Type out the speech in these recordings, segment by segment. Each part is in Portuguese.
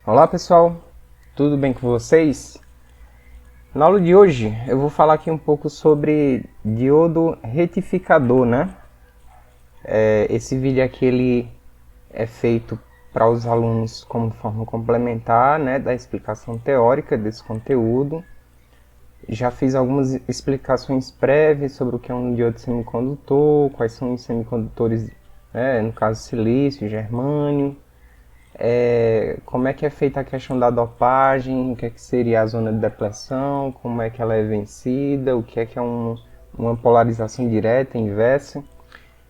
Olá pessoal, tudo bem com vocês? Na aula de hoje eu vou falar aqui um pouco sobre diodo retificador, né? Esse vídeo aqui ele é feito para os alunos como forma complementar, né, da explicação teórica desse conteúdo. Já fiz algumas explicações prévias sobre o que é um diodo semicondutor, quais são os semicondutores, né, no caso silício, germânio. Como é que é feita a questão da dopagem, o que é que seria a zona de depleção, como é que ela é vencida, o que é uma polarização direta, inversa.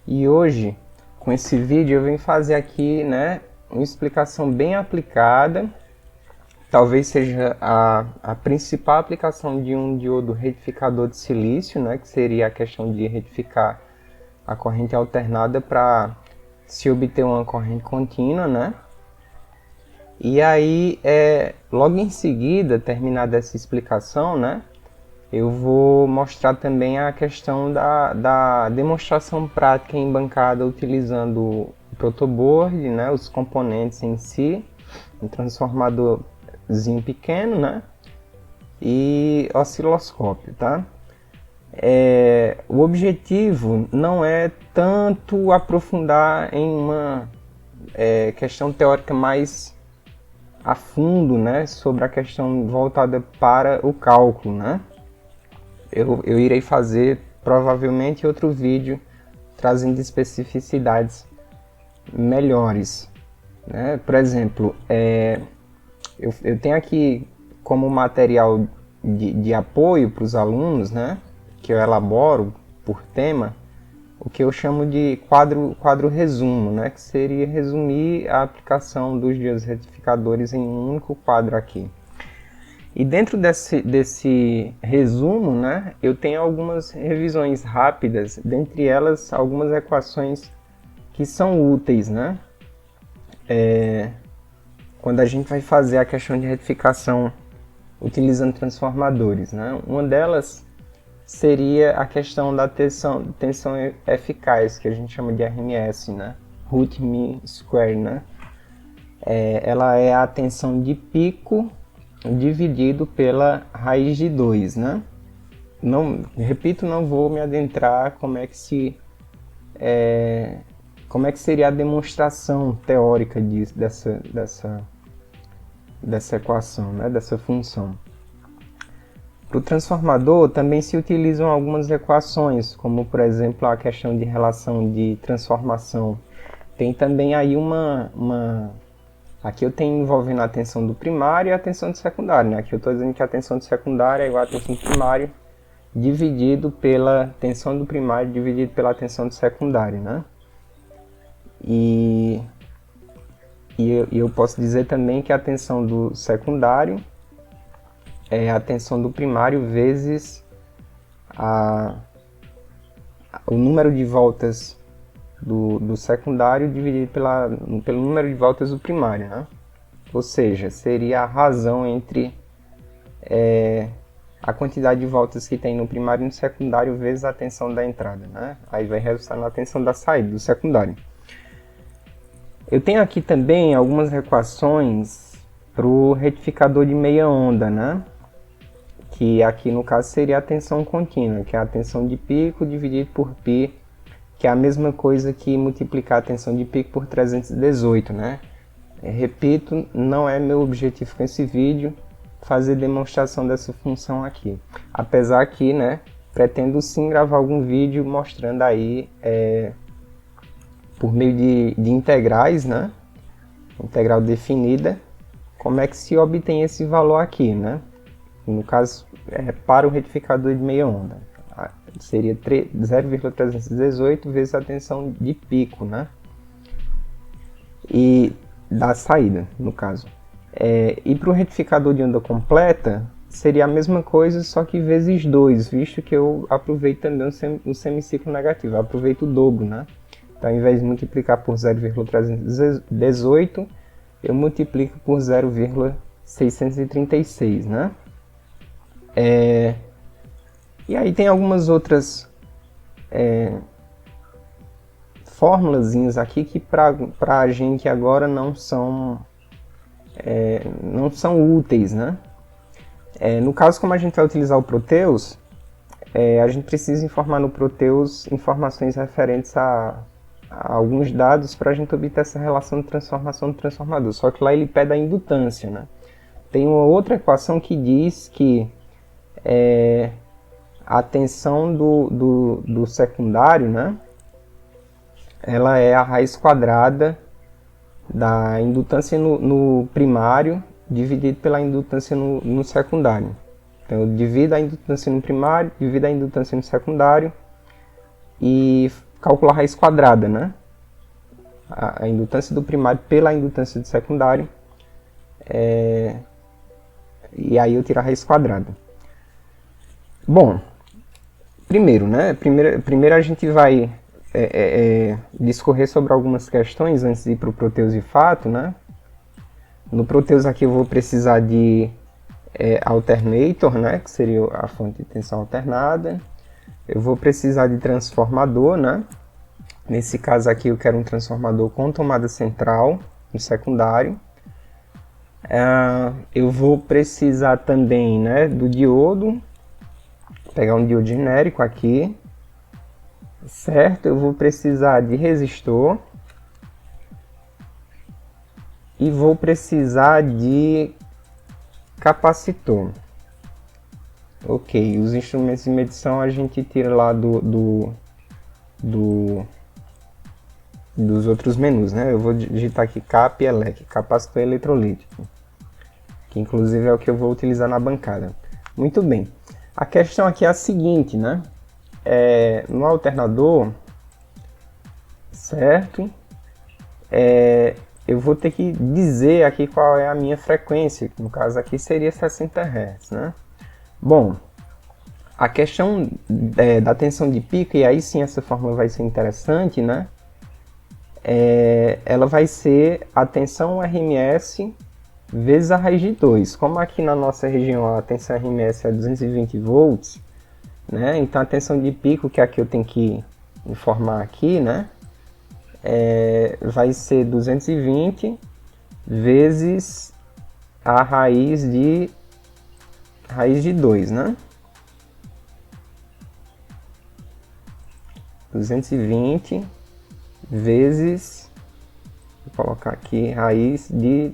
E hoje, com esse vídeo, eu venho fazer aqui, né, uma explicação bem aplicada, talvez seja a principal aplicação de um diodo retificador de silício, né, que seria a questão de retificar a corrente alternada para se obter uma corrente contínua, né? E aí, logo em seguida, terminada essa explicação, né, eu vou mostrar também a questão da demonstração prática em bancada utilizando o protoboard, né, os componentes em si, um transformadorzinho pequeno, né, e osciloscópio, tá? O objetivo não é tanto aprofundar em uma questão teórica mais a fundo, né, sobre a questão voltada para o cálculo, né? Eu irei fazer provavelmente outro vídeo trazendo especificidades melhores, né? Por exemplo, eu tenho aqui como material de apoio para os alunos, né, que eu elaboro por tema, o que eu chamo de quadro resumo, né, que seria resumir a aplicação dos diodos retificadores em um único quadro aqui. E dentro desse resumo, né, eu tenho algumas revisões rápidas, dentre elas algumas equações que são úteis, né, quando a gente vai fazer a questão de retificação utilizando transformadores, né. Uma delas seria a questão da tensão eficaz, que a gente chama de RMS, né? Root mean square, né? Ela é a tensão de pico dividido pela raiz de 2, né? Não, repito, não vou me adentrar como é que seria a demonstração teórica dessa equação, né? Dessa função. Para o transformador também se utilizam algumas equações, como por exemplo a questão de relação de transformação. Tem também aí aqui eu tenho envolvendo a tensão do primário e a tensão do secundário, né? Aqui eu estou dizendo que a tensão do secundário é igual à tensão do primário dividido pela tensão do primário dividido pela tensão do secundário, né? E eu posso dizer também que a tensão do secundário é a tensão do primário vezes o número de voltas do secundário dividido pelo número de voltas do primário, né? Ou seja, seria a razão entre a quantidade de voltas que tem no primário e no secundário vezes a tensão da entrada, né? Aí vai resultar na tensão da saída do secundário. Eu tenho aqui também algumas equações para o retificador de meia onda, né? Que aqui no caso seria a tensão contínua, que é a tensão de pico dividido por π, que é a mesma coisa que multiplicar a tensão de pico por 318, né? Repito, não é meu objetivo com esse vídeo fazer demonstração dessa função aqui. Apesar que, né, pretendo sim gravar algum vídeo mostrando aí, por meio de integrais, né? Integral definida, como é que se obtém esse valor aqui, né? No caso, para o retificador de meia onda, seria 0,318 vezes a tensão de pico, né? E da saída, no caso. E para o retificador de onda completa, seria a mesma coisa, só que vezes 2, visto que eu aproveito também o semiciclo negativo, eu aproveito o dobro, né? Então, ao invés de multiplicar por 0,318, eu multiplico por 0,636, né? E aí tem algumas outras formulazinhas aqui que para a gente agora não são não são úteis, né? No caso, como a gente vai utilizar o Proteus, a gente precisa informar no Proteus informações referentes a alguns dados para a gente obter essa relação de transformação do transformador. Só que lá ele pede a indutância, né? Tem uma outra equação que diz que a tensão do secundário, né? Ela é a raiz quadrada da indutância no primário dividido pela indutância no secundário. Então eu divido a indutância no primário, divido a indutância no secundário e calculo a raiz quadrada, né? A indutância do primário pela indutância do secundário. E aí eu tiro a raiz quadrada. Bom, primeiro, né? Primeiro a gente vai discorrer sobre algumas questões antes de ir para o Proteus de fato, né? No Proteus aqui eu vou precisar de alternator, né? Que seria a fonte de tensão alternada. Eu vou precisar de transformador, né? Nesse caso aqui eu quero um transformador com tomada central no secundário. Eu vou precisar também, né, do diodo. Vou pegar um diodo genérico aqui. Certo? Eu vou precisar de resistor. E vou precisar de capacitor. Ok, os instrumentos de medição a gente tira lá dos outros menus, né? Eu vou digitar aqui CAP e ELEC, capacitor eletrolítico, que inclusive é o que eu vou utilizar na bancada. Muito bem, a questão aqui é a seguinte, né? No alternador, certo? Eu vou ter que dizer aqui qual é a minha frequência, que no caso aqui seria 60 Hz, né? Bom, a questão da tensão de pico, e aí sim essa fórmula vai ser interessante, né? Ela vai ser a tensão RMS vezes a raiz de 2. Como aqui na nossa região a tensão RMS é 220 volts, né? Então a tensão de pico, que aqui eu tenho que informar aqui, né? Vai ser 220 vezes a raiz de 2, né? 220 vezes, vou colocar aqui, raiz de,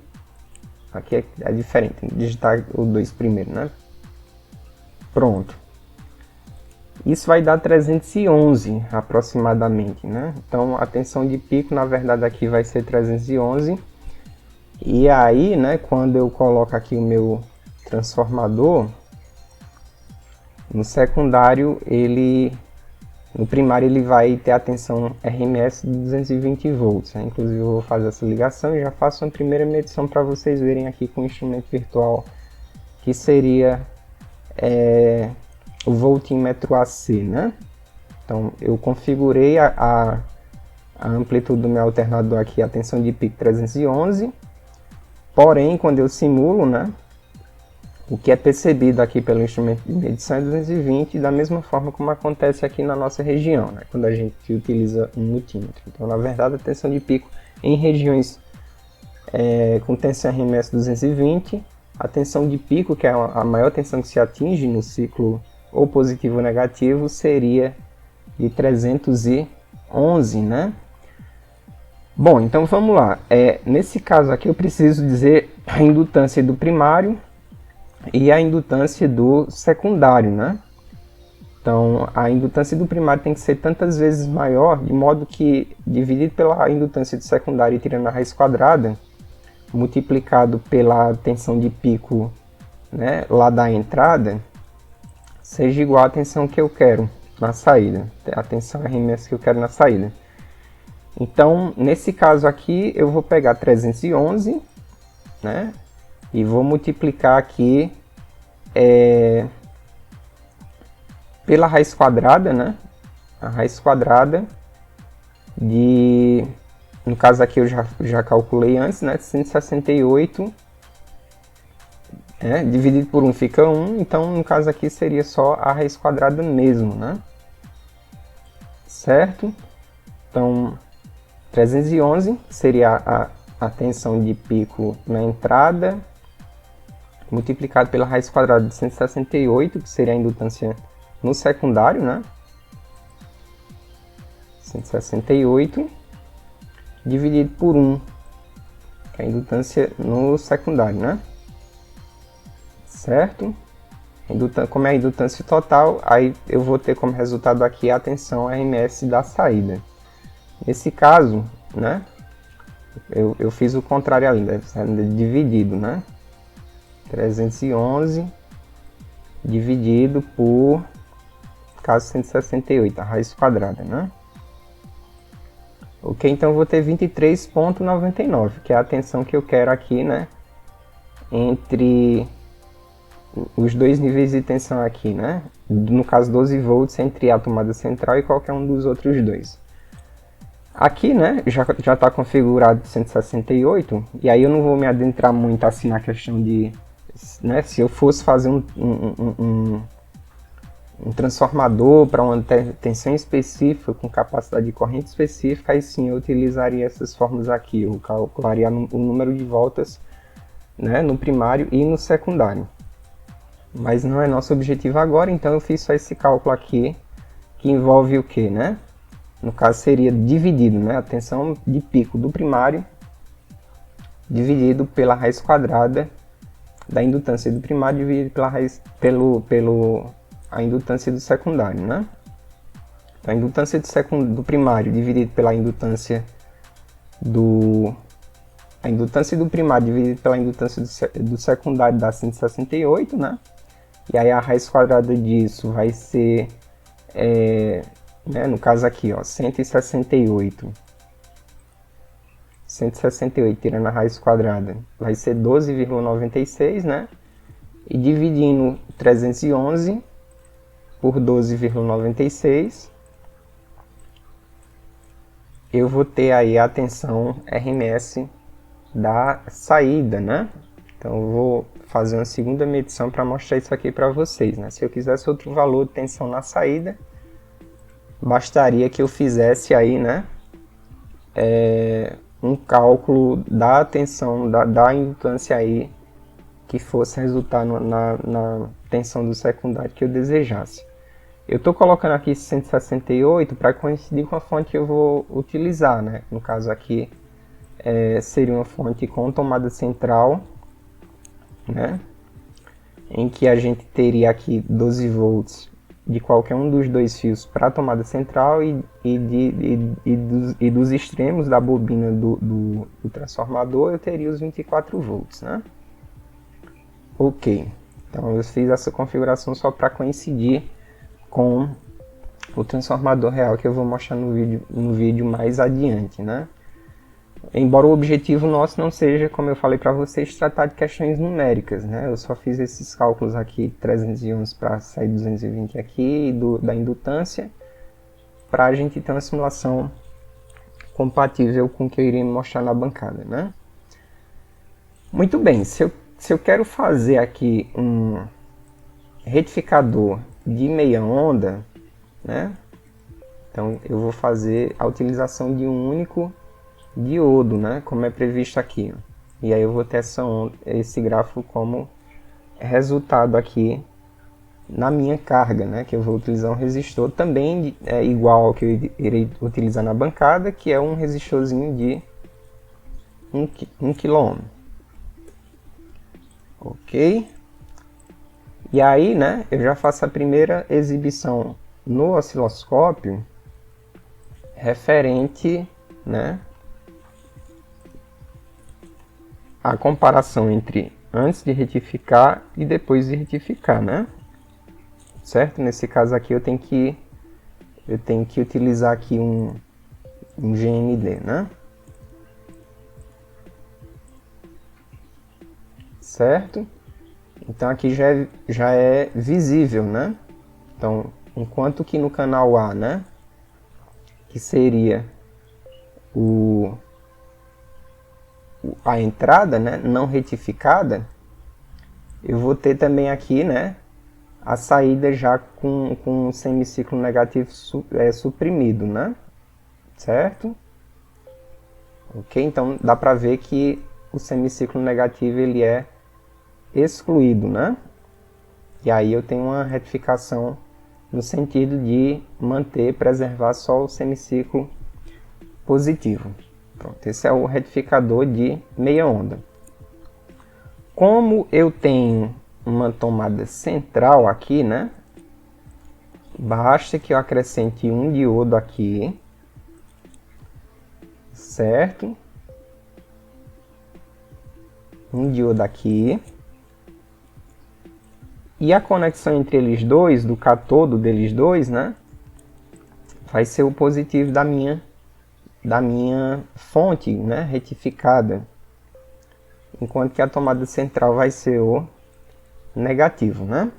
aqui é diferente, digitar o 2 primeiro, né? Pronto. Isso vai dar 311 aproximadamente, né? Então a tensão de pico, na verdade, aqui vai ser 311. E aí, né, quando eu coloco aqui o meu transformador, no secundário, no primário ele vai ter a tensão RMS de 220 volts. Né? Inclusive eu vou fazer essa ligação e já faço uma primeira medição para vocês verem aqui com o instrumento virtual, que seria o voltímetro AC, né? Então eu configurei a amplitude do meu alternador aqui, a tensão de pico 311, porém quando eu simulo, né, o que é percebido aqui pelo instrumento de medição é 220, da mesma forma como acontece aqui na nossa região, né, quando a gente utiliza um multímetro. Então na verdade a tensão de pico em regiões com tensão RMS 220, a tensão de pico, que é a maior tensão que se atinge no ciclo ou positivo ou negativo, seria de 311, né? Bom, então vamos lá. Nesse caso aqui eu preciso dizer a indutância do primário e a indutância do secundário, né? Então a indutância do primário tem que ser tantas vezes maior, de modo que dividido pela indutância do secundário e tirando a raiz quadrada, multiplicado pela tensão de pico, né, lá da entrada, seja igual à tensão que eu quero na saída, a tensão RMS que eu quero na saída. Então, nesse caso aqui, eu vou pegar 311, né, e vou multiplicar aqui pela raiz quadrada, né, a raiz quadrada de, no caso aqui eu já calculei antes, né, 168, dividido por 1 fica 1, então no caso aqui seria só a raiz quadrada mesmo, né? Certo? Então, 311 seria a tensão de pico na entrada, multiplicado pela raiz quadrada de 168, que seria a indutância no secundário, né? 168, dividido por 1, que é a indutância no secundário, né? Certo? Como é a indutância total, aí eu vou ter como resultado aqui a tensão RMS da saída. Nesse caso, né? Eu fiz o contrário ali, dividido, né? 311 dividido por, caso 168, a raiz quadrada, né? Ok, então eu vou ter 23,99, que é a tensão que eu quero aqui, né? Entre os dois níveis de tensão aqui, né? No caso, 12 volts entre a tomada central e qualquer um dos outros dois. Aqui, né, já está configurado 168, e aí eu não vou me adentrar muito assim na questão de, né, se eu fosse fazer um transformador para uma tensão específica, com capacidade de corrente específica, aí sim eu utilizaria essas fórmulas aqui, eu calcularia o número de voltas, né, no primário e no secundário. Mas não é nosso objetivo agora, então eu fiz só esse cálculo aqui, que envolve o que, né? No caso seria dividido, né? A tensão de pico do primário dividido pela raiz quadrada da indutância do primário dividido pela raiz, a indutância do secundário, né? Então, a indutância do primário dividido pela indutância a indutância do primário dividido pela indutância do secundário dá 168, né? E aí a raiz quadrada disso vai ser, né, no caso aqui, ó, 168 tirando a raiz quadrada, vai ser 12,96, né? E dividindo 311 por 12,96, eu vou ter aí a tensão RMS da saída, né? Então eu vou fazer uma segunda medição para mostrar isso aqui para vocês, né? Se eu quisesse outro valor de tensão na saída, bastaria que eu fizesse aí, né, um cálculo da tensão da indutância aí que fosse resultar na tensão do secundário que eu desejasse. Eu estou colocando aqui 168 para coincidir com a fonte que eu vou utilizar, né? No caso aqui seria uma fonte com tomada central, né? Em que a gente teria aqui 12 volts de qualquer um dos dois fios para a tomada central e dos extremos da bobina do transformador eu teria os 24 volts, né? Ok, então eu fiz essa configuração só para coincidir com o transformador real que eu vou mostrar no vídeo mais adiante, né? Embora o objetivo nosso não seja, como eu falei para vocês, tratar de questões numéricas, né? Eu só fiz esses cálculos aqui, 311 para sair 220 aqui, da indutância, para a gente ter uma simulação compatível com o que eu irei mostrar na bancada, né? Muito bem, se eu quero fazer aqui um retificador de meia onda, né? Então eu vou fazer a utilização de um único diodo, né, como é previsto aqui. E aí eu vou ter esse gráfico como resultado aqui na minha carga, né, que eu vou utilizar um resistor também igual ao que eu irei utilizar na bancada, que é um resistorzinho de 1 kΩ. Ok? E aí, né, eu já faço a primeira exibição no osciloscópio referente, né, a comparação entre antes de retificar e depois de retificar, né? Certo? Nesse caso aqui eu tenho que utilizar aqui um GND, né? Certo? Então aqui já é visível, né? Então, enquanto que no canal A, né, que seria a entrada, né, não retificada, eu vou ter também aqui, né, a saída já com um semiciclo negativo suprimido, né, certo? Ok? Então dá para ver que o semiciclo negativo ele é excluído, né? E aí eu tenho uma retificação no sentido de manter, preservar só o semiciclo positivo. Pronto, esse é o retificador de meia onda. Como eu tenho uma tomada central aqui, né? Basta que eu acrescente um diodo aqui, certo? Um diodo aqui. E a conexão entre eles dois, do catodo deles dois, né? Vai ser o positivo da minha fonte, né? Retificada. Enquanto que a tomada central vai ser o negativo, né?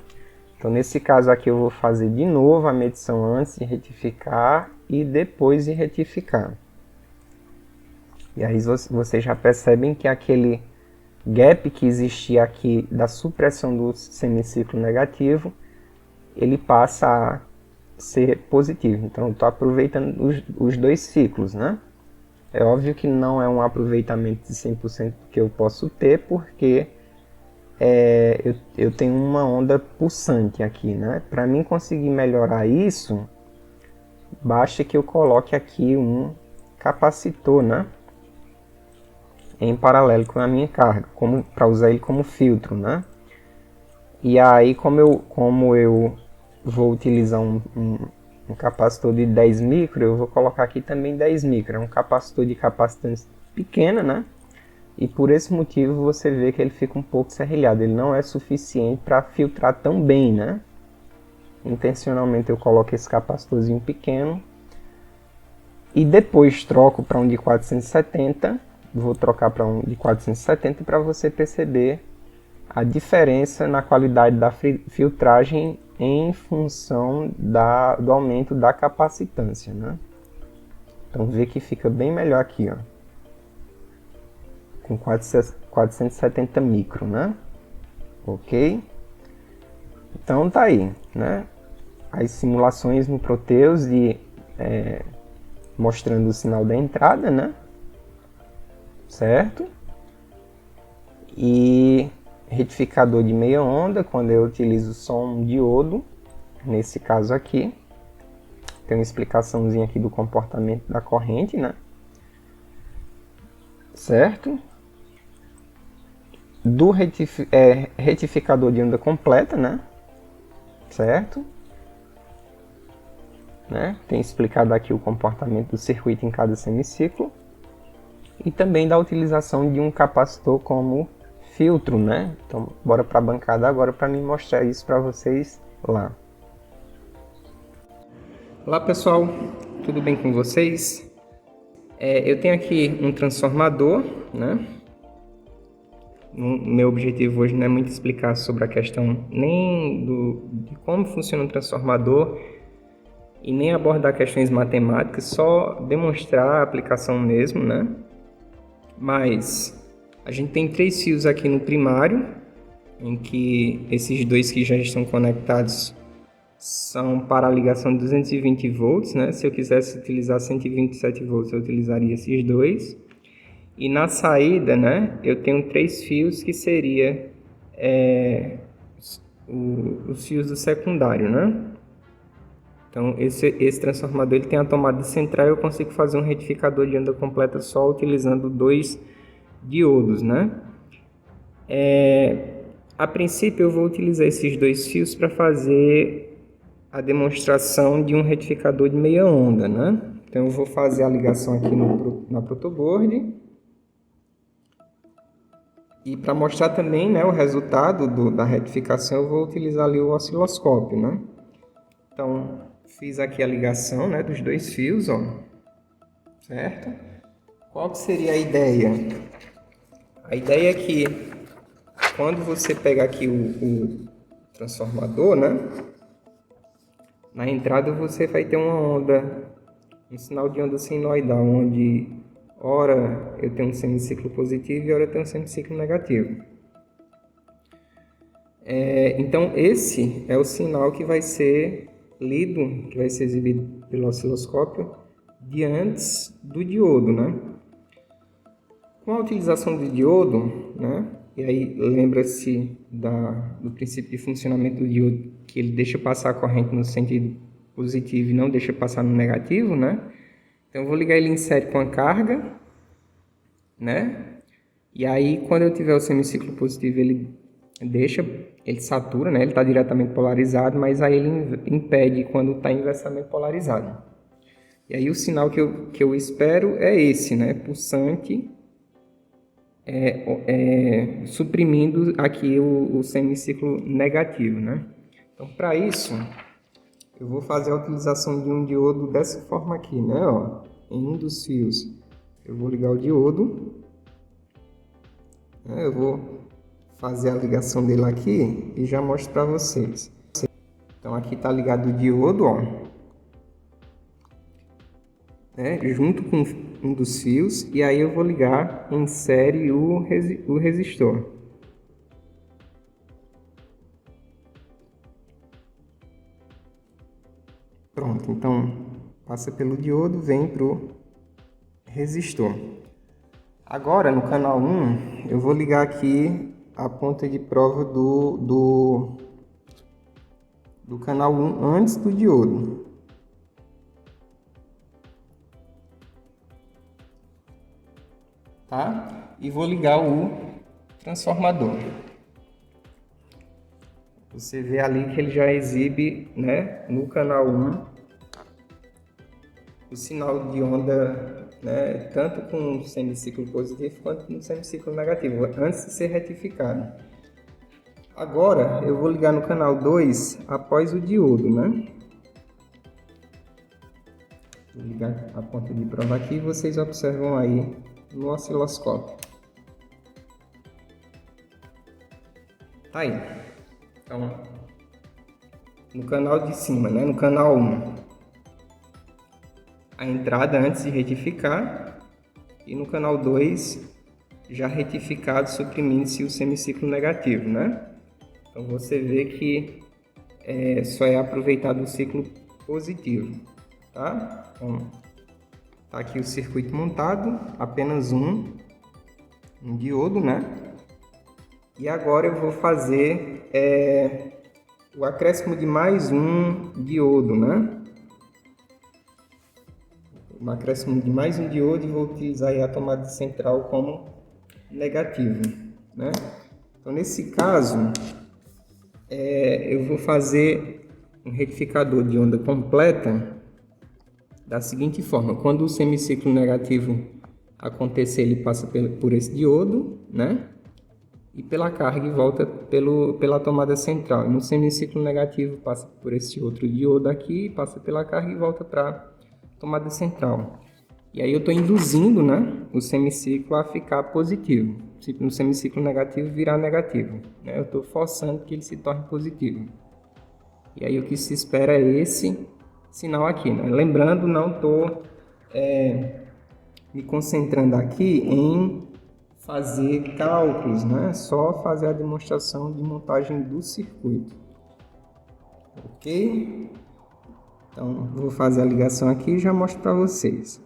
Então, nesse caso aqui, eu vou fazer de novo a medição antes de retificar e depois de retificar. E aí vocês já percebem que aquele gap que existia aqui da supressão do semiciclo negativo, ele passa a ser positivo. Então, eu estou aproveitando os dois ciclos, né? É óbvio que não é um aproveitamento de 100% que eu posso ter, porque eu tenho uma onda pulsante aqui, né? Para mim conseguir melhorar isso, basta que eu coloque aqui um capacitor, né? Em paralelo com a minha carga, para usar ele como filtro, né? E aí, como eu vou utilizar um capacitor de 10 micro, eu vou colocar aqui também 10 micro. É um capacitor de capacitância pequena, né? E por esse motivo você vê que ele fica um pouco serrilhado. Ele não é suficiente para filtrar tão bem, né? Intencionalmente eu coloco esse capacitorzinho pequeno. E depois troco para um de 470. Vou trocar para um de 470 para você perceber a diferença na qualidade da filtragem em função do aumento da capacitância, né? Então vê que fica bem melhor aqui, ó, com 470 micro, né? Ok? Então tá aí, né? As simulações no Proteus mostrando o sinal da entrada, né? Certo? E retificador de meia onda, quando eu utilizo só um diodo, nesse caso aqui. Tem uma explicaçãozinha aqui do comportamento da corrente, né? Certo? Do retificador de onda completa, né? Certo? Né? Tem explicado aqui o comportamento do circuito em cada semiciclo. E também da utilização de um capacitor como filtro, né? Então, bora para a bancada agora para me mostrar isso para vocês lá. Olá pessoal, tudo bem com vocês? Eu tenho aqui um transformador, né? Meu objetivo hoje não é muito explicar sobre a questão nem de como funciona um transformador e nem abordar questões matemáticas, só demonstrar a aplicação mesmo, né? Mas a gente tem 3 fios aqui no primário, em que esses dois que já estão conectados são para a ligação de 220 volts, né? Se eu quisesse utilizar 127 volts, eu utilizaria esses dois. E na saída, né, eu tenho 3 fios que seria os fios do secundário, né? Então, esse transformador ele tem a tomada central e eu consigo fazer um retificador de onda completa só utilizando 2 diodos, né? A princípio, eu vou utilizar esses 2 fios para fazer a demonstração de um retificador de meia onda, né? Então, eu vou fazer a ligação aqui na protoboard. E para mostrar também, né, o resultado da retificação, eu vou utilizar ali o osciloscópio, né? Então, fiz aqui a ligação, né, dos 2 fios, ó. Certo? Qual que seria a ideia? A ideia é que quando você pega aqui o transformador, né, na entrada você vai ter uma onda, um sinal de onda senoidal, onde ora eu tenho um semiciclo positivo e ora eu tenho um semiciclo negativo. Então esse é o sinal que vai ser lido, que vai ser exibido pelo osciloscópio diante do diodo, né? Com a utilização do diodo, né? E aí lembra-se do princípio de funcionamento do diodo, que ele deixa passar a corrente no sentido positivo e não deixa passar no negativo, né? Então eu vou ligar ele em série com a carga, né? E aí quando eu tiver o semiciclo positivo, ele satura, né? Ele está diretamente polarizado, mas aí ele impede quando está inversamente polarizado. E aí o sinal que eu espero é esse, né? Pulsante suprimindo aqui o semiciclo negativo, né? Então, para isso, eu vou fazer a utilização de um diodo dessa forma aqui, né? Ó, em um dos fios, eu vou ligar o diodo, né? Eu vou fazer a ligação dele aqui e já mostro para vocês. Então, aqui está ligado o diodo, ó, né? Junto com um dos fios, e aí eu vou ligar em série o resistor. Pronto, então passa pelo diodo, vem pro resistor. Agora no canal 1 eu vou ligar aqui a ponta de prova do canal 1 antes do diodo. Tá? E vou ligar o transformador. Você vê ali que ele já exibe, né, no canal 1 o sinal de onda, né, tanto com semiciclo positivo quanto com semiciclo negativo, antes de ser retificado. Agora eu vou ligar no canal 2 após o diodo, né? Vou ligar a ponta de prova aqui e vocês observam aí no osciloscópio. Tá aí. Então, no canal de cima, né, no canal 1, a entrada antes de retificar, e no canal 2 já retificado, suprimindo-se o semiciclo negativo, né? Então você vê que só é aproveitado o ciclo positivo, tá? Então, tá aqui o circuito montado, apenas um diodo, né? E agora eu vou fazer o acréscimo de mais um diodo, né? Um acréscimo de mais um diodo e vou utilizar aí a tomada central como negativo, né? Então, nesse caso, eu vou fazer um retificador de onda completa da seguinte forma: quando o semiciclo negativo acontecer, ele passa por esse diodo, né? E pela carga e volta pela tomada central. E no semiciclo negativo passa por esse outro diodo aqui, passa pela carga e volta para a tomada central. E aí eu estou induzindo, né, o semiciclo a ficar positivo. No semiciclo negativo virar negativo, né? Eu estou forçando que ele se torne positivo. E aí o que se espera é esse sinal aqui, né? Lembrando, não estou me concentrando aqui em fazer cálculos, né? Só fazer a demonstração de montagem do circuito. Ok? Então, vou fazer a ligação aqui e já mostro para vocês.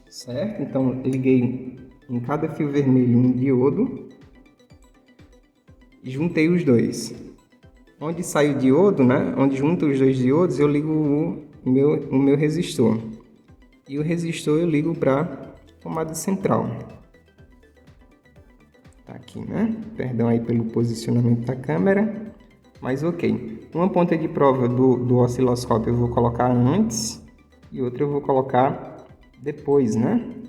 Certo? Então, liguei em cada fio vermelho um diodo e juntei os dois. Onde sai o diodo, né? Onde junta os dois diodos, eu ligo o meu resistor. E o resistor eu ligo para a tomada central. Tá aqui, né? Perdão aí pelo posicionamento da câmera, mas ok. Uma ponta de prova do osciloscópio eu vou colocar antes e outra eu vou colocar depois, né?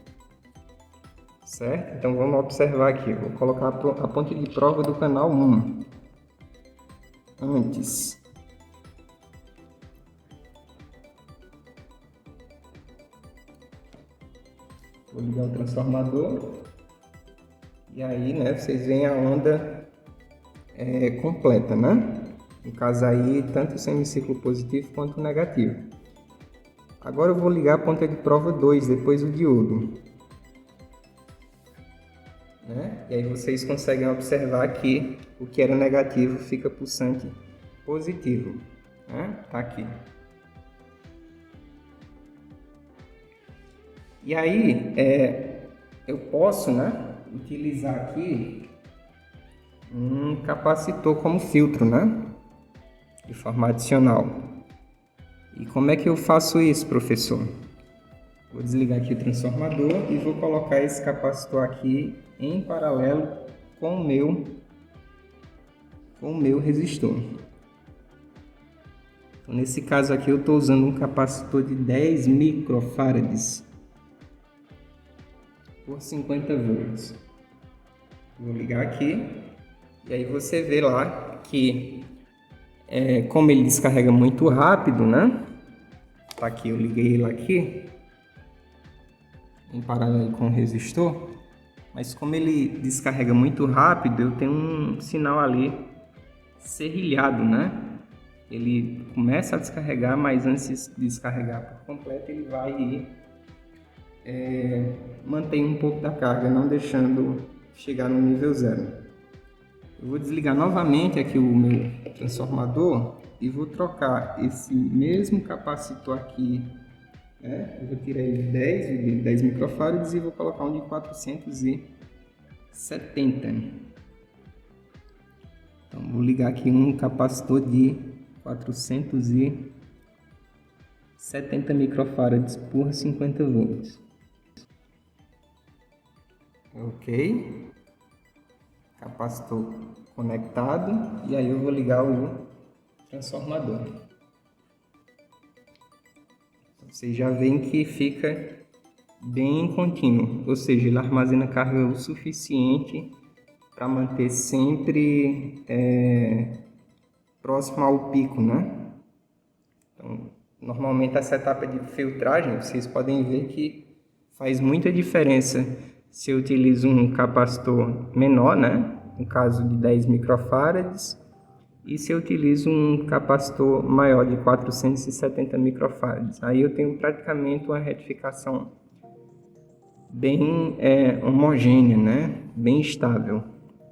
Certo? Então vamos observar aqui. Eu vou colocar a ponta de prova do canal 1 antes. Vou ligar o transformador. E aí, né, vocês veem a onda completa, né? No caso aí, tanto o semiciclo positivo quanto o negativo. Agora eu vou ligar a ponta de prova 2, depois o diodo. Né? E aí vocês conseguem observar que o que era negativo fica pulsante positivo. Né? Tá aqui. E aí, eu posso, né, utilizar aqui um capacitor como filtro, né, de forma adicional. E como é que eu faço isso, professor? Vou desligar aqui o transformador e vou colocar esse capacitor aqui em paralelo com o meu resistor. Então, nesse caso aqui eu estou usando um capacitor de 10 microfarads por 50 volts. Vou ligar aqui e aí você vê lá que como ele descarrega muito rápido, né? Tá aqui, eu liguei ele aqui em paralelo com o resistor, mas como ele descarrega muito rápido, eu tenho um sinal ali serrilhado, né? Ele começa a descarregar, mas antes de descarregar por completo, ele vai manter um pouco da carga, não deixando chegar no nível zero. Eu vou desligar novamente aqui o meu transformador e vou trocar esse mesmo capacitor aqui, né? Eu vou tirar ele de 10 microfarads e vou colocar um de 470. Então vou ligar aqui um capacitor de 470 microfarads por 50 volts. Ok. Capacitor conectado, e aí eu vou ligar o transformador. Vocês já veem que fica bem contínuo, ou seja, ele armazena carga o suficiente para manter sempre próximo ao pico, né? Então, normalmente essa etapa de filtragem, vocês podem ver que faz muita diferença se eu utilizo um capacitor menor, né? No caso de 10 microfarads, e se eu utilizo um capacitor maior de 470 microfarads. Aí eu tenho praticamente uma retificação bem homogênea, né? Bem estável,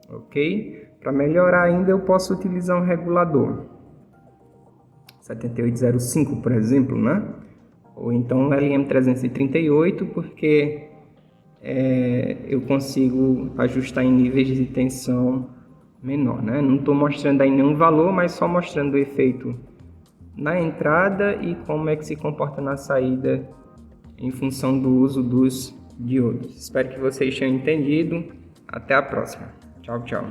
ok? Para melhorar ainda eu posso utilizar um regulador 7805, por exemplo, né? Ou então um LM338, porque eu consigo ajustar em níveis de tensão menor, né? Não estou mostrando aí nenhum valor, mas só mostrando o efeito na entrada e como é que se comporta na saída em função do uso dos diodos. Espero que vocês tenham entendido. Até a próxima. Tchau, tchau.